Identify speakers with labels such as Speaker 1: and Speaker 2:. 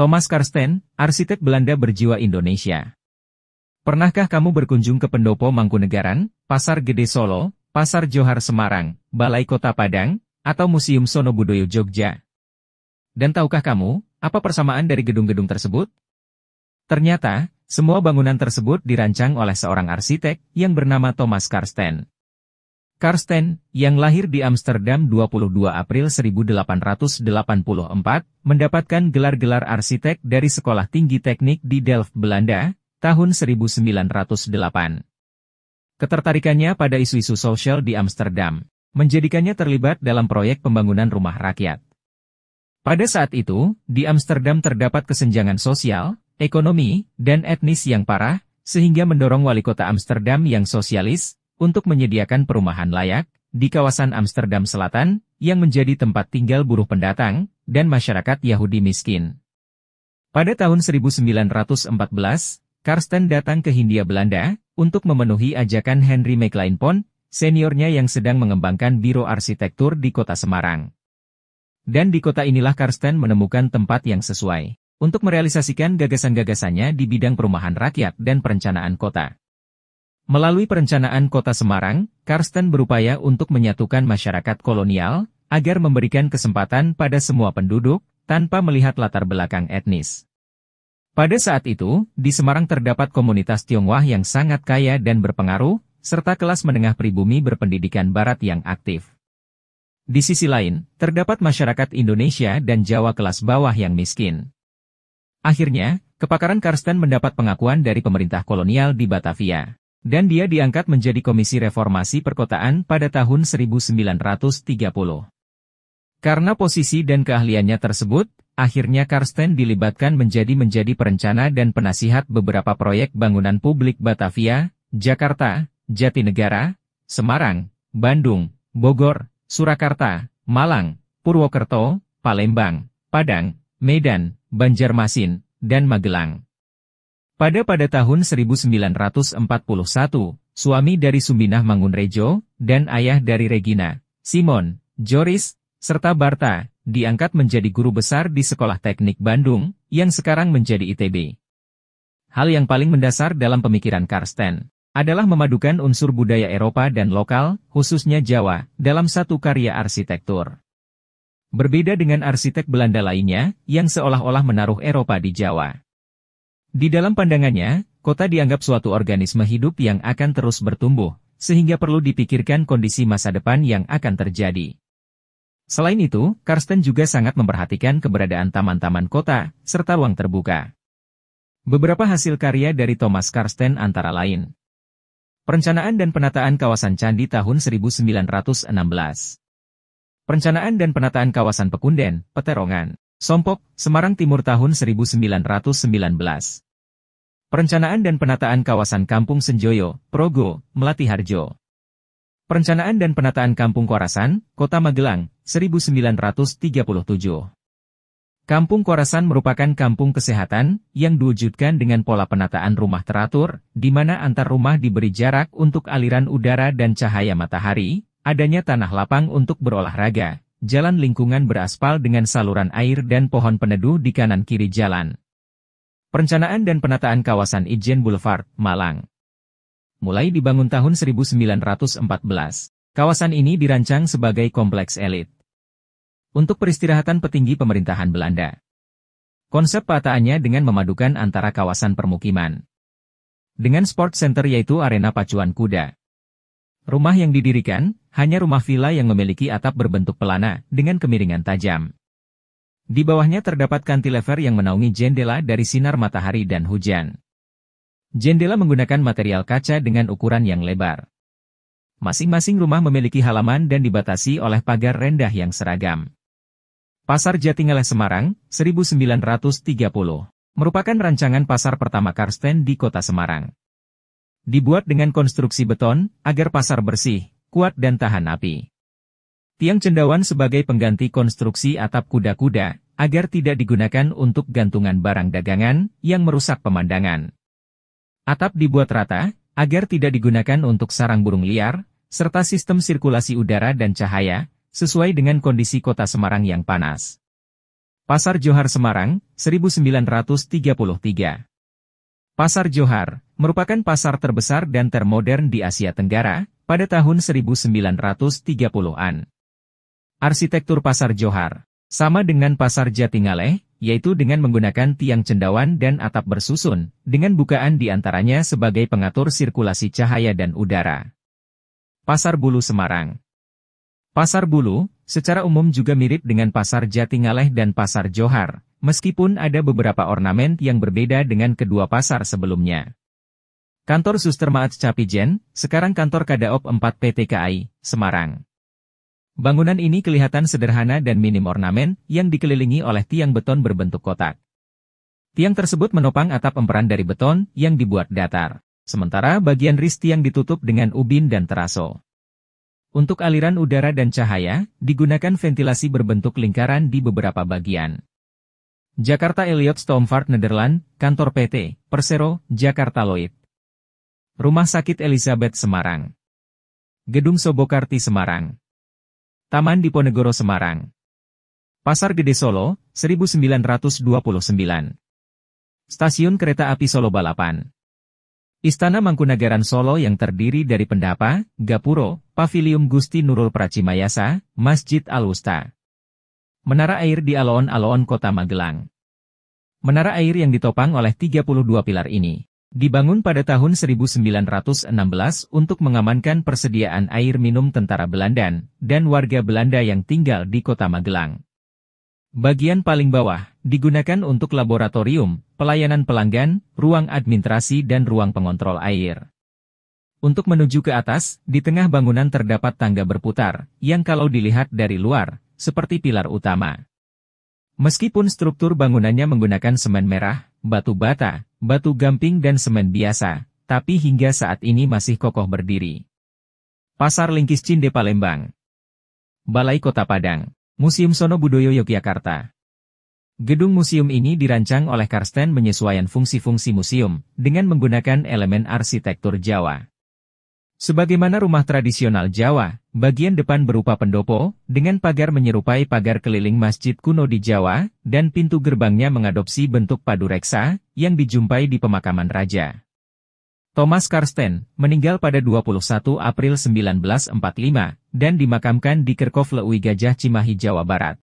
Speaker 1: Thomas Karsten, arsitek Belanda berjiwa Indonesia. Pernahkah kamu berkunjung ke Pendopo Mangkunegaran, Pasar Gede Solo, Pasar Johar Semarang, Balai Kota Padang, atau Museum Sonobudoyo Jogja? Dan tahukah kamu, apa persamaan dari gedung-gedung tersebut? Ternyata, semua bangunan tersebut dirancang oleh seorang arsitek yang bernama Thomas Karsten. Karsten, yang lahir di Amsterdam 22 April 1884, mendapatkan gelar-gelar arsitek dari Sekolah Tinggi Teknik di Delft, Belanda, tahun 1908. Ketertarikannya pada isu-isu sosial di Amsterdam, menjadikannya terlibat dalam proyek pembangunan rumah rakyat. Pada saat itu, di Amsterdam terdapat kesenjangan sosial, ekonomi, dan etnis yang parah, sehingga mendorong wali kota Amsterdam yang sosialis, untuk menyediakan perumahan layak, di kawasan Amsterdam Selatan, yang menjadi tempat tinggal buruh pendatang, dan masyarakat Yahudi miskin. Pada tahun 1914, Karsten datang ke Hindia Belanda, untuk memenuhi ajakan Henry McLean-Pont, seniornya yang sedang mengembangkan biro arsitektur di kota Semarang. Dan di kota inilah Karsten menemukan tempat yang sesuai, untuk merealisasikan gagasan-gagasannya di bidang perumahan rakyat dan perencanaan kota. Melalui perencanaan kota Semarang, Karsten berupaya untuk menyatukan masyarakat kolonial, agar memberikan kesempatan pada semua penduduk, tanpa melihat latar belakang etnis. Pada saat itu, di Semarang terdapat komunitas Tionghoa yang sangat kaya dan berpengaruh, serta kelas menengah pribumi berpendidikan barat yang aktif. Di sisi lain, terdapat masyarakat Indonesia dan Jawa kelas bawah yang miskin. Akhirnya, kepakaran Karsten mendapat pengakuan dari pemerintah kolonial di Batavia. Dan dia diangkat menjadi Komisi Reformasi Perkotaan pada tahun 1930. Karena posisi dan keahliannya tersebut, akhirnya Karsten dilibatkan menjadi perencana dan penasihat beberapa proyek bangunan publik Batavia, Jakarta, Jatinegara, Semarang, Bandung, Bogor, Surakarta, Malang, Purwokerto, Palembang, Padang, Medan, Banjarmasin, dan Magelang. Pada tahun 1941, suami dari Sumbinah Mangunrejo, dan ayah dari Regina, Simon, Joris, serta Barta, diangkat menjadi guru besar di Sekolah Teknik Bandung, yang sekarang menjadi ITB. Hal yang paling mendasar dalam pemikiran Karsten, adalah memadukan unsur budaya Eropa dan lokal, khususnya Jawa, dalam satu karya arsitektur. Berbeda dengan arsitek Belanda lainnya, yang seolah-olah menaruh Eropa di Jawa. Di dalam pandangannya, kota dianggap suatu organisme hidup yang akan terus bertumbuh, sehingga perlu dipikirkan kondisi masa depan yang akan terjadi. Selain itu, Karsten juga sangat memperhatikan keberadaan taman-taman kota, serta ruang terbuka. Beberapa hasil karya dari Thomas Karsten antara lain: Perencanaan dan Penataan Kawasan Candi tahun 1916. Perencanaan dan Penataan Kawasan Pekunden, Peterongan, Sompok, Semarang Timur tahun 1919. Perencanaan dan Penataan Kawasan Kampung Senjoyo, Progo, Melati Harjo. Perencanaan dan Penataan Kampung Korasan, Kota Magelang, 1937. Kampung Korasan merupakan kampung kesehatan, yang diwujudkan dengan pola penataan rumah teratur, di mana antar rumah diberi jarak untuk aliran udara dan cahaya matahari, adanya tanah lapang untuk berolahraga, jalan lingkungan beraspal dengan saluran air dan pohon peneduh di kanan-kiri jalan. Perencanaan dan Penataan Kawasan Ijen Boulevard, Malang. Mulai dibangun tahun 1914, kawasan ini dirancang sebagai kompleks elit untuk peristirahatan petinggi pemerintahan Belanda. Konsep petaannya dengan memadukan antara kawasan permukiman dengan sport center yaitu arena pacuan kuda. Rumah yang didirikan, hanya rumah villa yang memiliki atap berbentuk pelana, dengan kemiringan tajam. Di bawahnya terdapat kantilever yang menaungi jendela dari sinar matahari dan hujan. Jendela menggunakan material kaca dengan ukuran yang lebar. Masing-masing rumah memiliki halaman dan dibatasi oleh pagar rendah yang seragam. Pasar Jatingeleh Semarang, 1930, merupakan rancangan pasar pertama Karsten di kota Semarang. Dibuat dengan konstruksi beton, agar pasar bersih, kuat dan tahan api. Tiang cendawan sebagai pengganti konstruksi atap kuda-kuda, agar tidak digunakan untuk gantungan barang dagangan, yang merusak pemandangan. Atap dibuat rata, agar tidak digunakan untuk sarang burung liar, serta sistem sirkulasi udara dan cahaya, sesuai dengan kondisi kota Semarang yang panas. Pasar Johar Semarang, 1933. Pasar Johar merupakan pasar terbesar dan termodern di Asia Tenggara pada tahun 1930-an. Arsitektur Pasar Johar sama dengan Pasar Jatingaleh, yaitu dengan menggunakan tiang cendawan dan atap bersusun, dengan bukaan di antaranya sebagai pengatur sirkulasi cahaya dan udara. Pasar Bulu Semarang. Pasar Bulu, secara umum juga mirip dengan Pasar Jatingaleh dan Pasar Johar, meskipun ada beberapa ornamen yang berbeda dengan kedua pasar sebelumnya. Kantor Suster Maat Capijen, sekarang kantor Kadaop 4 PT KAI, Semarang. Bangunan ini kelihatan sederhana dan minim ornamen, yang dikelilingi oleh tiang beton berbentuk kotak. Tiang tersebut menopang atap emperan dari beton yang dibuat datar, sementara bagian ris tiang ditutup dengan ubin dan teraso. Untuk aliran udara dan cahaya, digunakan ventilasi berbentuk lingkaran di beberapa bagian. Jakarta Elliot Stormvaart Nederland, Kantor PT, Persero, Jakarta Lloyd. Rumah Sakit Elizabeth Semarang. Gedung Sobokarti Semarang. Taman Diponegoro Semarang. Pasar Gede Solo, 1929. Stasiun Kereta Api Solo Balapan. Istana Mangkunagaran Solo yang terdiri dari pendapa, gapuro, pavilium Gusti Nurul Pracimayasa, Masjid Al-Wusta. Menara air di alon-alon Kota Magelang. Menara air yang ditopang oleh 32 pilar ini dibangun pada tahun 1916 untuk mengamankan persediaan air minum tentara Belanda dan warga Belanda yang tinggal di Kota Magelang. Bagian paling bawah digunakan untuk laboratorium, pelayanan pelanggan, ruang administrasi dan ruang pengontrol air. Untuk menuju ke atas, di tengah bangunan terdapat tangga berputar, yang kalau dilihat dari luar, seperti pilar utama. Meskipun struktur bangunannya menggunakan semen merah, batu bata, batu gamping dan semen biasa, tapi hingga saat ini masih kokoh berdiri. Pasar Lingkis Cinde Palembang. Balai Kota Padang. Museum Sono Budoyo Yogyakarta. Gedung museum ini dirancang oleh Karsten menyesuaikan fungsi-fungsi museum dengan menggunakan elemen arsitektur Jawa. Sebagaimana rumah tradisional Jawa, bagian depan berupa pendopo, dengan pagar menyerupai pagar keliling masjid kuno di Jawa, dan pintu gerbangnya mengadopsi bentuk padureksa, yang dijumpai di pemakaman raja. Thomas Karsten meninggal pada 21 April 1945 dan dimakamkan di Kerkhof Leuwi Gajah Cimahi, Jawa Barat.